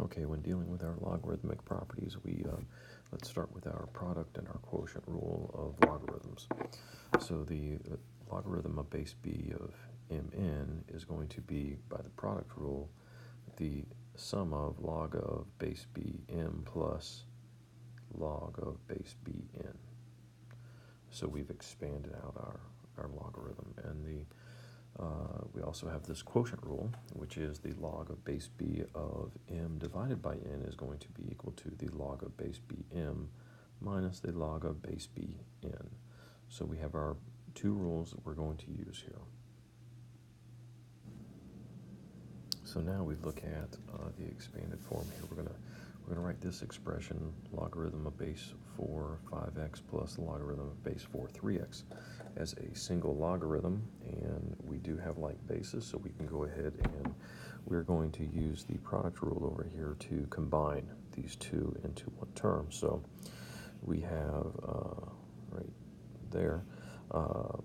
Okay, when dealing with our logarithmic properties, let's start with our product and our quotient rule of logarithms. So the logarithm of base b of mn is going to be, by the product rule, the sum of log of base b m plus log of base b n. So we've expanded out our logarithm, and we also have this quotient rule, which is the log of base b of m divided by n is going to be equal to the log of base b m minus the log of base b n. So we have our two rules that we're going to use here. So now we look at the expanded form here. We're gonna write this expression, logarithm of base 4 5x plus logarithm of base 4 3x, as a single logarithm, and we do have like bases, so we can go ahead and we're going to use the product rule over here to combine these two into one term. So we have right there a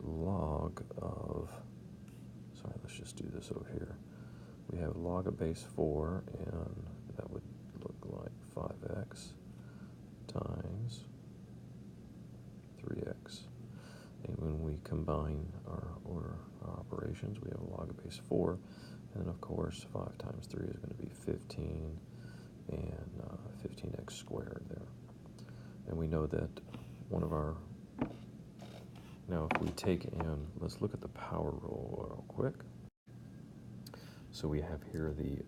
log of, sorry, let's just do this over here. We have log of base 4, and that would look like 5x times 3x. And when we combine our operations, we have a log of base 4, and then of course 5 times 3 is going to be 15, and 15x squared there. And we know that one of our, now if we take and let's look at the power rule real quick. So we have here the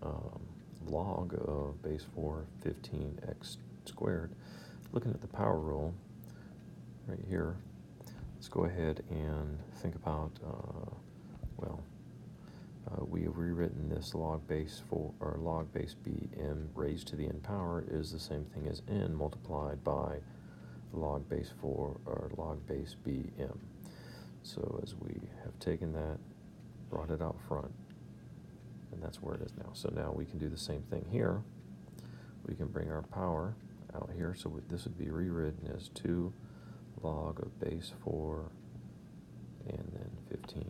log of base 4, 15x squared. Looking at the power rule right here, let's go ahead and think about, we have rewritten this log base 4, or log base b m raised to the n power is the same thing as n multiplied by log base 4, or log base b m. So as we have taken that, brought it out front, and that's where it is now. So now we can do the same thing here. We can bring our power out here, so this would be rewritten as 2 log of base 4 and then 15